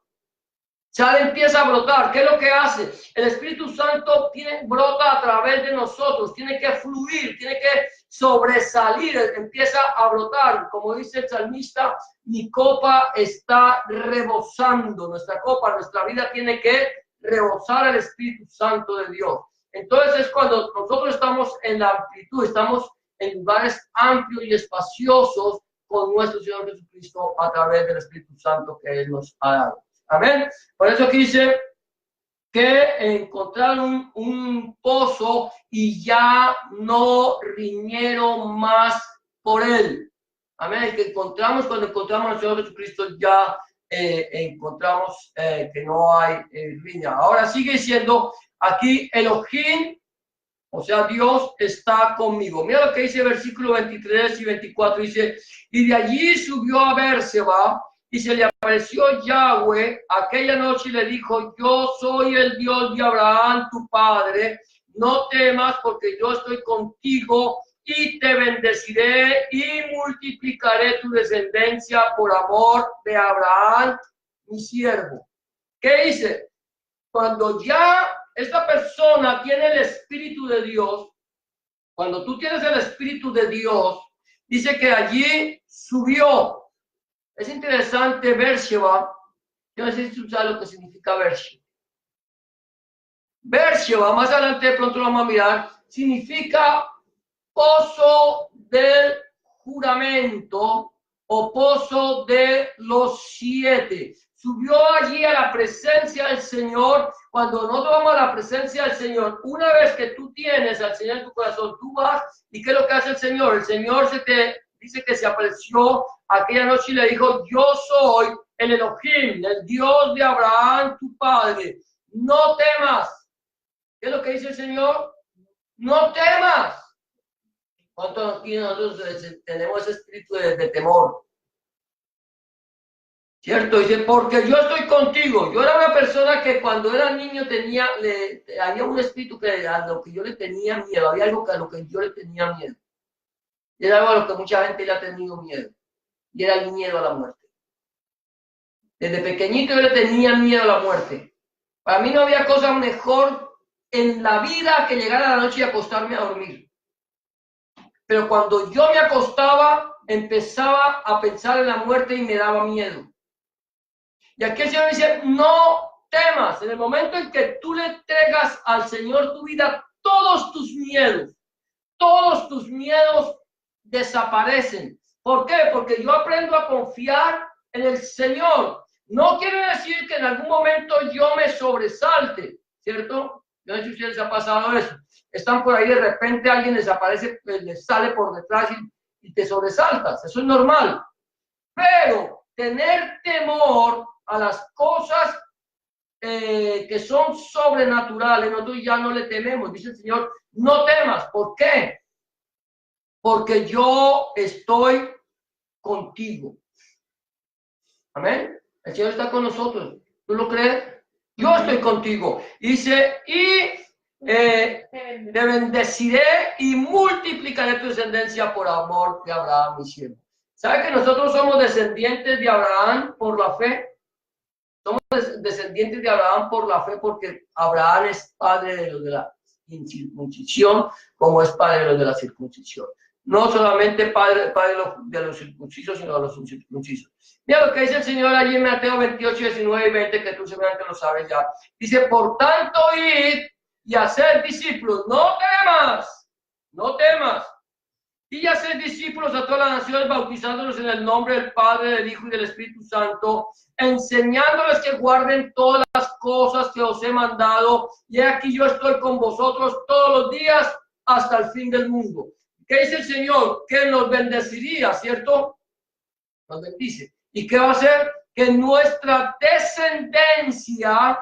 Sale, empieza a brotar. ¿Qué es lo que hace? El Espíritu Santo brota a través de nosotros, tiene que fluir, tiene que sobresalir, empieza a brotar. Como dice el salmista, mi copa está rebosando. Nuestra copa, nuestra vida tiene que rebosar el Espíritu Santo de Dios. Entonces es cuando nosotros estamos en la amplitud, estamos en lugares amplios y espaciosos con nuestro Señor Jesucristo a través del Espíritu Santo que Él nos ha dado. Amén. Por eso aquí dice que encontraron un pozo y ya no riñeron más por él. Amén. Que encontramos, cuando encontramos al Señor Jesucristo, ya encontramos que no hay riña. Ahora sigue diciendo aquí Elohim, o sea, Dios está conmigo. Mira lo que dice versículo 23 y 24. Dice, y de allí subió a Berseba, y se le apareció Yahweh aquella noche y le dijo, yo soy el Dios de Abraham, tu padre, no temas porque yo estoy contigo y te bendeciré y multiplicaré tu descendencia por amor de Abraham, mi siervo. ¿Qué dice? Cuando ya esta persona tiene el Espíritu de Dios, cuando tú tienes el Espíritu de Dios, dice que allí subió. Es interesante Beersheba. Yo no sé si tú sabes lo que significa Beersheba. Beersheba, más adelante de pronto lo vamos a mirar, significa pozo del juramento o pozo de los 7. Subió allí a la presencia del Señor. Cuando no vamos a la presencia del Señor, una vez que tú tienes al Señor en tu corazón, tú vas y ¿qué es lo que hace el Señor? El Señor se te dice que se apareció aquella noche y le dijo, yo soy el Elohim, el Dios de Abraham, tu padre. No temas. ¿Qué es lo que dice el Señor? No temas. ¿Cuántos aquí nosotros tenemos ese espíritu de temor? ¿Cierto? Dice, porque yo estoy contigo. Yo era una persona que cuando era niño había un espíritu que a lo que yo le tenía miedo, había algo a lo que yo le tenía miedo. Y era algo a lo que mucha gente le ha tenido miedo. Y era el miedo a la muerte. Desde pequeñito yo le tenía miedo a la muerte. Para mí no había cosa mejor en la vida que llegar a la noche y acostarme a dormir. Pero cuando yo me acostaba, empezaba a pensar en la muerte y me daba miedo. Y aquí el Señor dice, no temas. En el momento en que tú le entregas al Señor tu vida, todos tus miedos desaparecen. ¿Por qué? Porque yo aprendo a confiar en el Señor. No quiere decir que en algún momento yo me sobresalte, ¿cierto? Yo no sé si a ustedes les ha pasado eso. Están por ahí, de repente alguien les aparece, les sale por detrás y te sobresaltas. Eso es normal. Pero tener temor a las cosas que son sobrenaturales, nosotros ya no le tememos. Dice el Señor, no temas. ¿Por qué? Porque yo estoy contigo. Amén. El Señor está con nosotros. ¿Tú lo crees? Yo estoy contigo. Dice, y te bendeciré y multiplicaré tu descendencia por amor de Abraham, mi siervo. ¿Sabe que nosotros somos descendientes de Abraham por la fe? Somos descendientes de Abraham por la fe porque Abraham es padre de los de la incircuncisión como es padre de los de la circuncisión. No solamente padre de los circuncisos, sino de los incircuncisos. Mira lo que dice el Señor allí en Mateo 28, 19 y 20, que tú seguramente lo sabes ya. Dice, por tanto, id y hacer discípulos. No temas, no temas. Y hacer discípulos a todas las naciones, bautizándolos en el nombre del Padre, del Hijo y del Espíritu Santo, enseñándoles que guarden todas las cosas que os he mandado. Y aquí yo estoy con vosotros todos los días hasta el fin del mundo. ¿Qué dice el Señor? Que nos bendeciría, ¿cierto? Nos bendice. ¿Y qué va a hacer? Que nuestra descendencia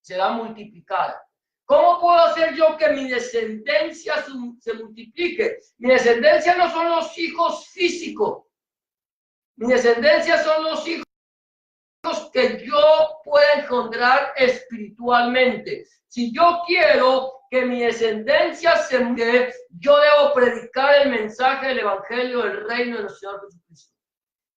será multiplicada. ¿Cómo puedo hacer yo que mi descendencia se multiplique? Mi descendencia no son los hijos físicos. Mi descendencia son los hijos que yo pueda encontrar espiritualmente. Si yo quiero que mi descendencia se mude, yo debo predicar el mensaje del Evangelio del Reino de nuestro Señor Jesucristo.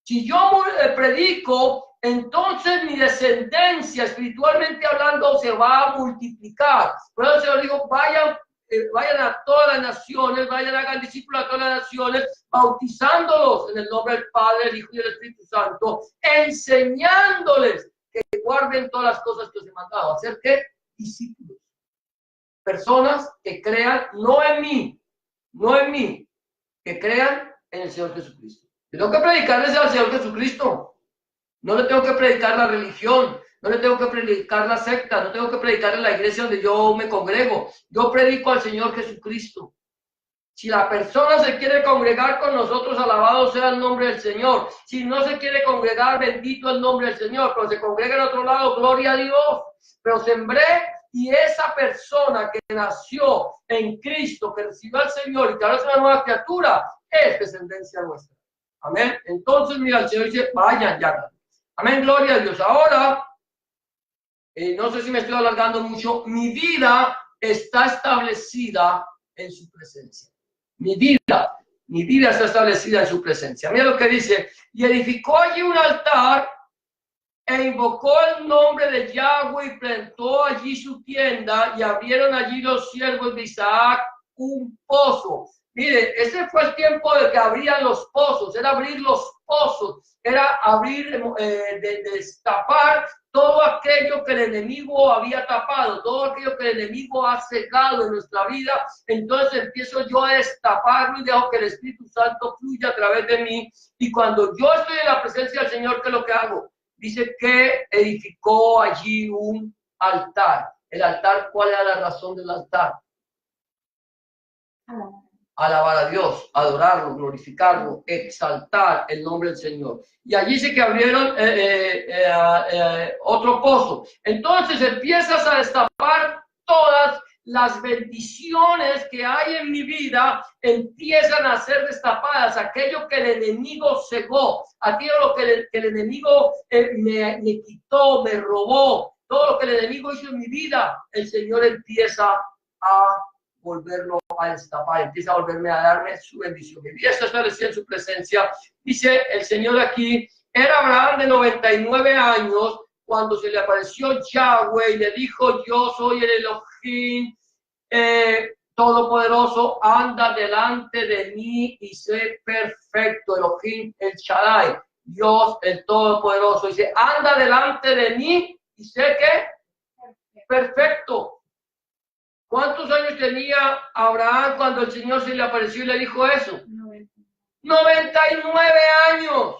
Si yo predico, entonces mi descendencia, espiritualmente hablando, se va a multiplicar. Por eso el Señor dijo, vayan a todas las naciones, vayan a hagan discípulos a todas las naciones, bautizándolos en el nombre del Padre, del Hijo y del Espíritu Santo, enseñándoles que guarden todas las cosas que os he mandado. ¿Hacer qué? Discípulos. Personas que crean, no en mí, que crean en el Señor Jesucristo. Yo tengo que predicarles al Señor Jesucristo. No le tengo que predicar la religión, no le tengo que predicar la secta, no tengo que predicar en la iglesia donde yo me congrego. Yo predico al Señor Jesucristo. Si la persona se quiere congregar con nosotros, alabado sea el nombre del Señor. Si no se quiere congregar, bendito el nombre del Señor. Pero se congrega en otro lado, gloria a Dios. Pero sembré y esa persona que nació en Cristo, que recibió al Señor y que ahora es una nueva criatura, es descendencia nuestra. Amén. Entonces, mira, el Señor dice, vayan ya. Amén, gloria a Dios. Ahora, no sé si me estoy alargando mucho, mi vida está establecida en su presencia. Mi vida está establecida en su presencia. Mira lo que dice, y edificó allí un altar e invocó el nombre de Yahweh y plantó allí su tienda y abrieron allí los siervos de Isaac un pozo. Mire, ese fue el tiempo de que abrían los pozos, era abrir los pozos, era abrir, destapar todo aquello que el enemigo había tapado, todo aquello que el enemigo ha cegado en nuestra vida, entonces empiezo yo a destaparlo y dejo que el Espíritu Santo fluya a través de mí. Y cuando yo estoy en la presencia del Señor, ¿qué es lo que hago? Dice que edificó allí un altar. El altar, ¿cuál era la razón del altar? Alabar a Dios, adorarlo, glorificarlo, exaltar el nombre del Señor. Y allí dice que abrieron otro pozo. Entonces empiezas a destapar todas las bendiciones que hay en mi vida, empiezan a ser destapadas. Aquello que el enemigo cegó, aquello que el enemigo me quitó, me robó, todo lo que el enemigo hizo en mi vida, el Señor empieza a volverlo a destapar, empieza a volverme a darme su bendición. Mi vida está establecida en su presencia. Dice el Señor aquí, era Abraham de 99 años cuando se le apareció Yahweh y le dijo, yo soy el Elohim todopoderoso, anda delante de mí y sé perfecto. Elohim, el Shaddai, Dios el todopoderoso, dice, anda delante de mí y sé que perfecto. ¿Cuántos años tenía Abraham cuando el Señor se le apareció y le dijo eso? 99 años.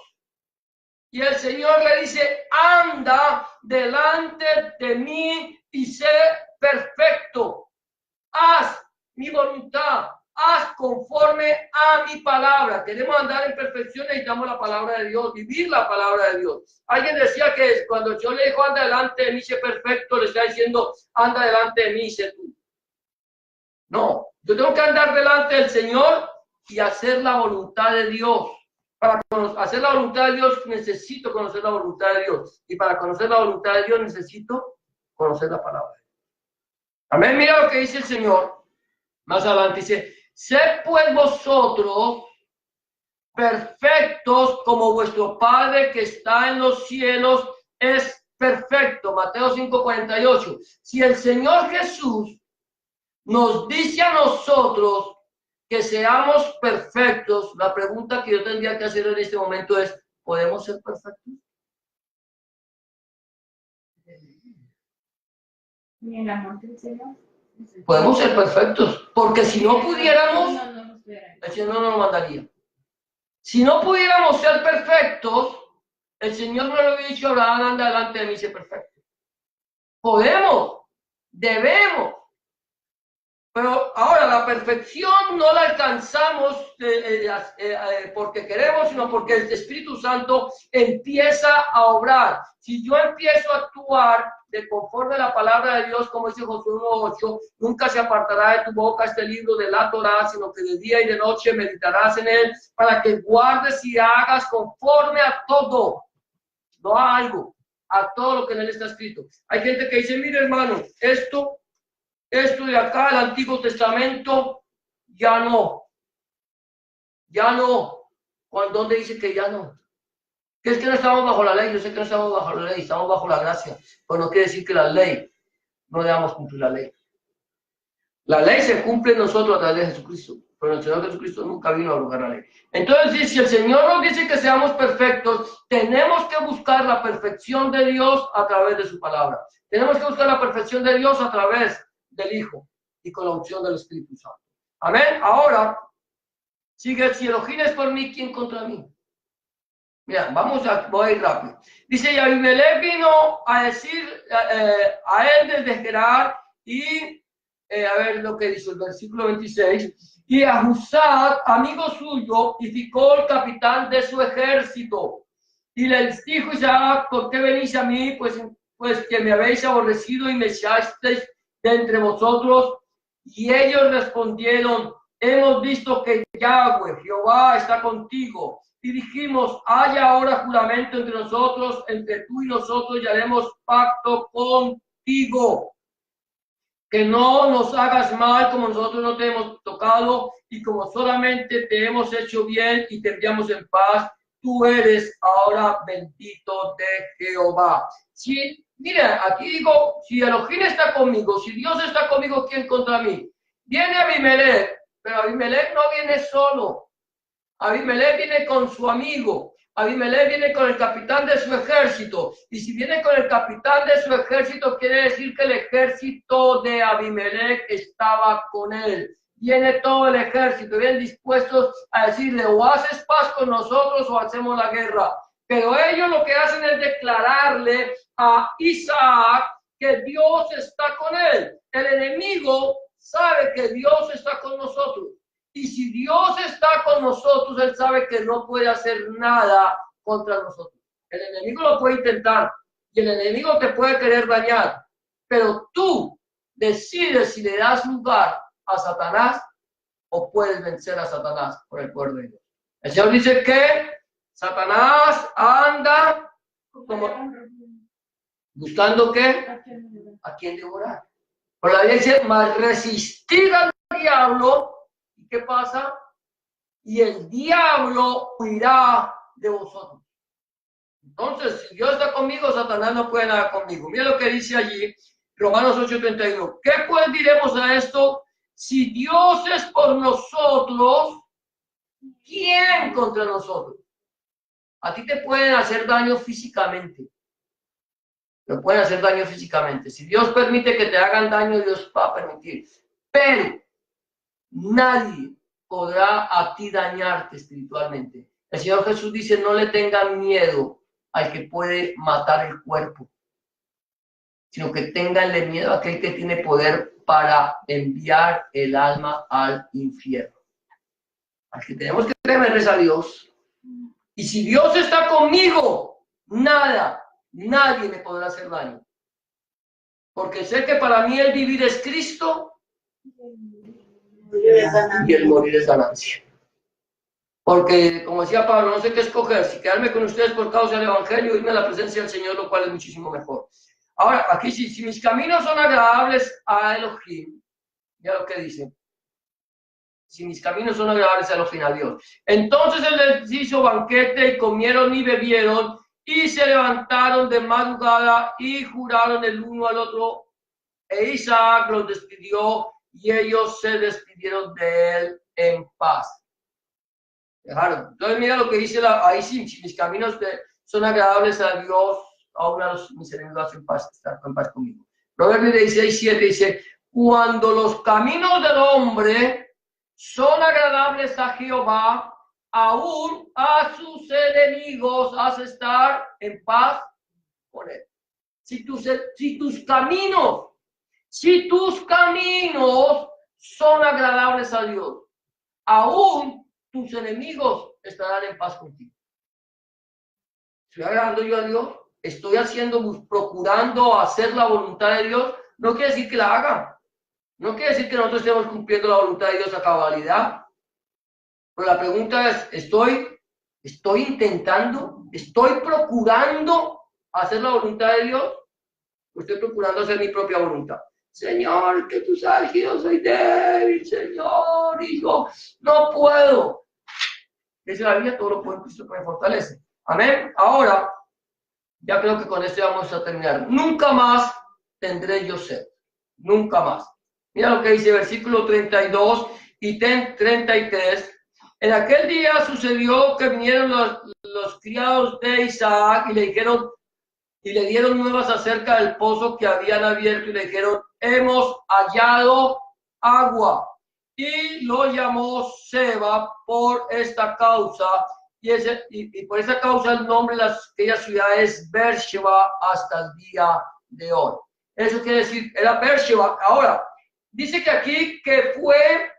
Y el Señor le dice, anda delante de mí y sé perfecto. Haz mi voluntad, haz conforme a mi palabra. Queremos andar en perfección, necesitamos la palabra de Dios, vivir la palabra de Dios. Alguien decía que cuando el Señor le dijo, anda delante de mí, sé perfecto, le está diciendo, anda delante de mí, sé tú. No, yo tengo que andar delante del Señor y hacer la voluntad de Dios. Para hacer la voluntad de Dios necesito conocer la voluntad de Dios. Y para conocer la voluntad de Dios necesito conocer la palabra. Amén. Mira lo que dice el Señor. Más adelante dice, sed pues vosotros perfectos como vuestro Padre que está en los cielos es perfecto. Mateo 5:48. Si el Señor Jesús nos dice a nosotros que seamos perfectos, la pregunta que yo tendría que hacer en este momento es, ¿podemos ser perfectos?
¿Y el amor del Señor?
Podemos ser perfectos, porque si no pudiéramos, el Señor no nos mandaría. Si no pudiéramos ser perfectos, el Señor no le había dicho a Abraham, anda delante de mí, sé perfecto. Podemos, debemos. Pero ahora la perfección no la alcanzamos porque queremos, sino porque el Espíritu Santo empieza a obrar. Si yo empiezo a actuar de conforme a la palabra de Dios, como dice Josué 1:8, nunca se apartará de tu boca este libro de la Torá, sino que de día y de noche meditarás en él, para que guardes y hagas conforme a todo, no a algo, a todo lo que en él está escrito. Hay gente que dice, mire hermano, esto de acá, el Antiguo Testamento, ya no. ¿Dónde dice que ya no? Que es que no estamos bajo la ley. Yo sé que no estamos bajo la ley, estamos bajo la gracia. Pero no quiere decir que la ley no debamos cumplir la ley. La ley se cumple en nosotros a través de Jesucristo, pero el Señor Jesucristo nunca vino a abrogar la ley. Entonces, si el Señor nos dice que seamos perfectos, tenemos que buscar la perfección de Dios a través de su palabra. Tenemos que buscar la perfección de Dios a través del Hijo y con la unción del Espíritu Santo. Amén. Ahora, sigue, si Elohim es por mí, ¿quién contra mí? Mira, voy a ir rápido. Dice, y Abimelech vino a decir a él desde Gerar y, a ver lo que dice el versículo 26, y a Husad, amigo suyo, y Ficol, capitán de su ejército. Y les dijo Isaac, ¿por qué venís a mí? Pues que me habéis aborrecido y me echasteis de entre vosotros. Y ellos respondieron, hemos visto que Yahweh, Jehová, está contigo. Y dijimos, haya ahora juramento entre nosotros, entre tú y nosotros, y haremos pacto contigo. Que no nos hagas mal como nosotros no te hemos tocado y como solamente te hemos hecho bien y te enviamos en paz. Tú eres ahora bendito de Jehová. Si, mira, aquí digo, si Elohim está conmigo, si Dios está conmigo, ¿quién contra mí? Viene Abimelech, pero Abimelech no viene solo. Abimelech viene con su amigo. Abimelech viene con el capitán de su ejército. Y si viene con el capitán de su ejército, quiere decir que el ejército de Abimelech estaba con él. Viene todo el ejército, vienen dispuestos a decirle, o haces paz con nosotros o hacemos la guerra. Pero ellos lo que hacen es declararle a Isaac que Dios está con él. El enemigo sabe que Dios está con nosotros. Y si Dios está con nosotros, él sabe que no puede hacer nada contra nosotros. El enemigo lo puede intentar y el enemigo te puede querer dañar. Pero tú decides si le das lugar a Satanás o puedes vencer a Satanás por el poder de Dios. El Señor dice que Satanás anda como buscando ¿qué? A quien devorar. Pero la Biblia dice, mas resistir al diablo. ¿Y qué pasa? Y el diablo huirá de vosotros. Entonces, si Dios está conmigo, Satanás no puede nada conmigo. Mira lo que dice allí, Romanos 8:31. ¿Qué pues diremos a esto? Si Dios es por nosotros, ¿quién contra nosotros? A ti te pueden hacer daño físicamente. Te pueden hacer daño físicamente. Si Dios permite que te hagan daño, Dios va a permitir. Pero nadie podrá a ti dañarte espiritualmente. El Señor Jesús dice, no le tengan miedo al que puede matar el cuerpo, sino que tenganle miedo a aquel que tiene poder para enviar el alma al infierno. Al que tenemos que temer es a Dios. Y si Dios está conmigo, nadie me podrá hacer daño. Porque sé que para mí el vivir es Cristo y el morir es ganancia. Porque, como decía Pablo, no sé qué escoger, si quedarme con ustedes por causa del Evangelio o irme a la presencia del Señor, lo cual es muchísimo mejor. Ahora, aquí si mis caminos son agradables a Elohim, ya lo que dice, si mis caminos son agradables a Elohim, a Dios. Entonces él les hizo banquete y comieron y bebieron y se levantaron de madrugada y juraron el uno al otro. E Isaac los despidió y ellos se despidieron de él en paz. Dejaron. Entonces mira lo que dice ahí sí, si mis caminos son agradables a Dios, aún a mis enemigos hacen paz, estar en paz conmigo. Proverbios 16:7 dice, cuando los caminos del hombre son agradables a Jehová, aún a sus enemigos hace estar en paz con él. Si tus caminos son agradables a Dios, aún tus enemigos estarán en paz contigo. Estoy agradando yo a Dios, estoy procurando hacer la voluntad de Dios, no quiere decir que la haga, no quiere decir que nosotros estemos cumpliendo la voluntad de Dios a cabalidad. Pero la pregunta es, ¿estoy intentando, estoy procurando hacer la voluntad de Dios? ¿O estoy procurando hacer mi propia voluntad? Señor, que tú sabes que yo soy débil, Señor, y yo no puedo. Dice la Biblia, todo lo puedo en Cristo que me fortalece. Amén. Ahora, ya creo que con esto vamos a terminar. Nunca más tendré yo sed. Nunca más. Mira lo que dice versículo 32 y 33. En aquel día sucedió que vinieron los criados de Isaac y le dieron nuevas acerca del pozo que habían abierto y le dijeron, hemos hallado agua. Y lo llamó Seba por esta causa. Y por esa causa el nombre de aquella ciudad es Beersheba hasta el día de hoy. Eso quiere decir, era Beersheba. Ahora, dice que aquí que fue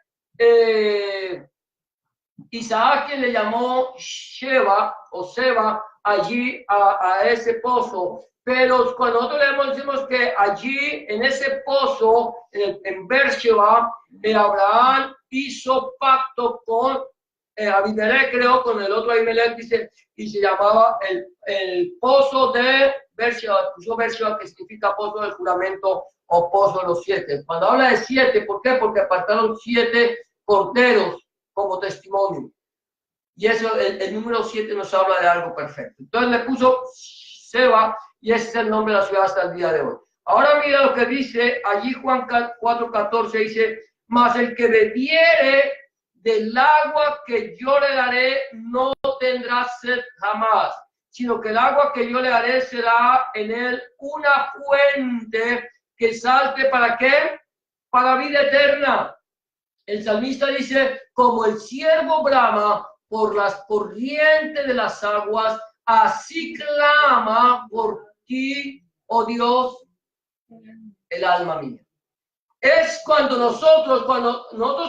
Isaac quien le llamó Sheba o Seba allí a ese pozo. Pero cuando nosotros leemos, decimos que allí, en ese pozo, en Beersheba, Abraham hizo pacto con Abimelech, creo, con el otro Abimelech, dice, y se llamaba el pozo de Beersheba, puso Beersheba, que significa pozo del juramento o pozo de los 7. Cuando habla de 7, ¿por qué? Porque apartaron 7 corderos como testimonio. Y eso, el número 7 nos habla de algo perfecto. Entonces le puso Seba, y ese es el nombre de la ciudad hasta el día de hoy. Ahora mira lo que dice allí Juan 4:14, dice, mas el que bebiere del agua que yo le daré no tendrá sed jamás, sino que el agua que yo le daré será en él una fuente que salte, ¿para qué? Para vida eterna. El salmista dice, como el ciervo brama por las corrientes de las aguas, así clama por ti, oh Dios, el alma mía. Es cuando nosotros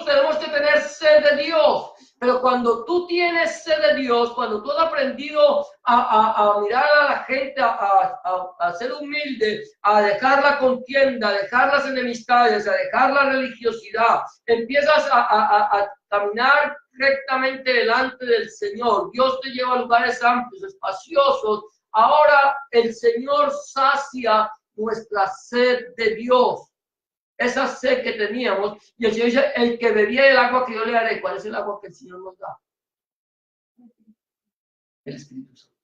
tenemos que tener sed de Dios, pero cuando tú tienes sed de Dios, cuando tú has aprendido a mirar a la gente, a ser humilde, a dejar la contienda, a dejar las enemistades, a dejar la religiosidad, empiezas a caminar rectamente delante del Señor. Dios te lleva a lugares amplios, espaciosos. Ahora el Señor sacia nuestra sed de Dios. Esa sed que teníamos, y el Señor dice, el que bebía el agua que yo le daré. ¿Cuál es el agua que el Señor nos da? El Espíritu Santo.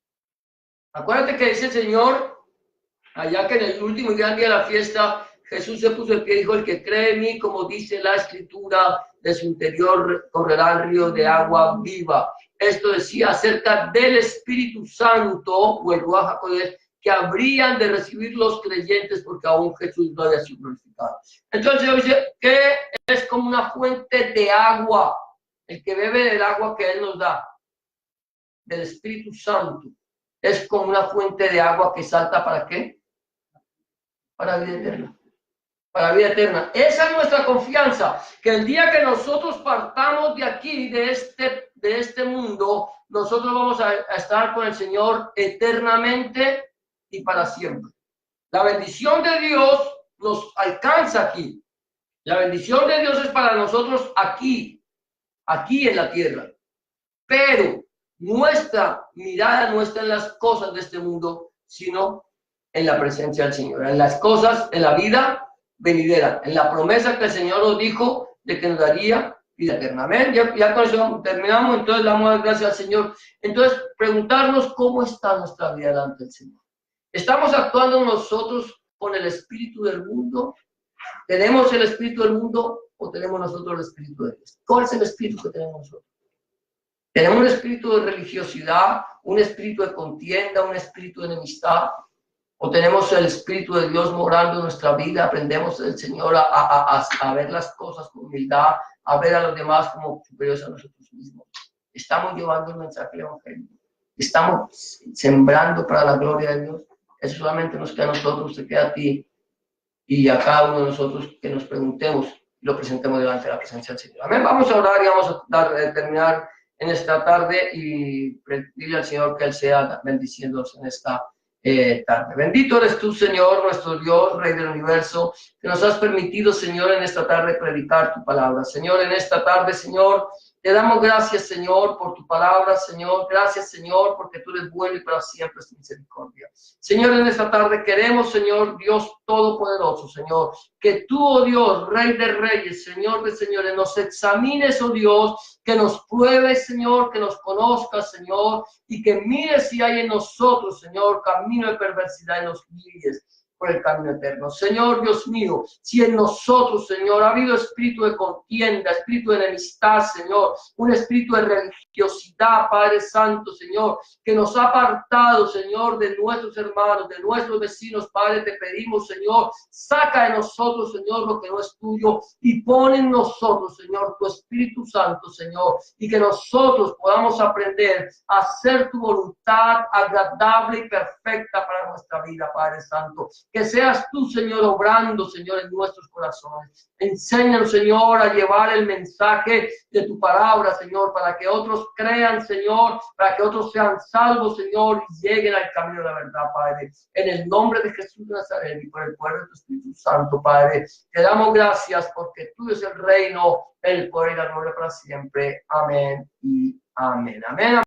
Acuérdate que dice el Señor, allá que en el último y gran día de la fiesta, Jesús se puso de pie y dijo, el que cree en mí, como dice la Escritura, de su interior correrá río de agua viva. Esto decía acerca del Espíritu Santo, o el Ruach HaKodesh, que habrían de recibir los creyentes porque aún Jesús no había sido glorificado. Entonces dice que es como una fuente de agua, el que bebe del agua que Él nos da, del Espíritu Santo, es como una fuente de agua que salta, ¿para qué? Para vida eterna. Para vida eterna. Esa es nuestra confianza, que el día que nosotros partamos de aquí, de este mundo, nosotros vamos a estar con el Señor eternamente y para siempre. La bendición de Dios nos alcanza aquí. La bendición de Dios es para nosotros aquí en la tierra. Pero nuestra mirada no está en las cosas de este mundo, sino en la presencia del Señor, en las cosas, en la vida venidera, en la promesa que el Señor nos dijo de que nos daría vida eterna. Amén. Ya con eso terminamos, entonces le damos las gracias al Señor. Entonces, preguntarnos cómo está nuestra vida delante del Señor. ¿Estamos actuando nosotros con el espíritu del mundo? ¿Tenemos el espíritu del mundo o tenemos nosotros el espíritu de Dios? ¿Cuál es el espíritu que tenemos nosotros? ¿Tenemos un espíritu de religiosidad, un espíritu de contienda, un espíritu de enemistad? ¿O tenemos el espíritu de Dios morando en nuestra vida? Aprendemos del Señor a ver las cosas con humildad, a ver a los demás como superiores a nosotros mismos. Estamos llevando el mensaje del Evangelio. Estamos sembrando para la gloria de Dios. Eso solamente nos queda a nosotros, te queda a ti y a cada uno de nosotros que nos preguntemos y lo presentemos delante de la presencia del Señor. Amén. Vamos a orar y vamos a terminar en esta tarde y pedirle al Señor que Él sea bendiciéndonos en esta tarde. Bendito eres tú, Señor, nuestro Dios, Rey del universo, que nos has permitido, Señor, en esta tarde predicar tu palabra. Señor, en esta tarde, Señor, te damos gracias, Señor, por tu palabra, Señor. Gracias, Señor, porque tú eres bueno y para siempre es tu misericordia. Señor, en esta tarde queremos, Señor, Dios Todopoderoso, Señor, que tú, oh Dios, Rey de Reyes, Señor de Señores, nos examines, oh Dios, que nos pruebes, Señor, que nos conozcas, Señor, y que mires si hay en nosotros, Señor, camino de perversidad y nos guíes por el camino eterno. Señor Dios mío, si en nosotros, Señor, ha habido espíritu de contienda, espíritu de enemistad, Señor, un espíritu de religiosidad, Padre Santo, Señor, que nos ha apartado, Señor, de nuestros hermanos, de nuestros vecinos, Padre, te pedimos, Señor, saca de nosotros, Señor, lo que no es tuyo y pon en nosotros, Señor, tu Espíritu Santo, Señor, y que nosotros podamos aprender a hacer tu voluntad agradable y perfecta para nuestra vida, Padre Santo. Que seas tú, Señor, obrando, Señor, en nuestros corazones. Enséñanos, Señor, a llevar el mensaje de tu palabra, Señor, para que otros crean, Señor, para que otros sean salvos, Señor, y lleguen al camino de la verdad, Padre. En el nombre de Jesús de Nazaret y por el poder de tu Espíritu Santo, Padre, te damos gracias porque tú eres el reino, el poder y la gloria para siempre. Amén y amén. Amén.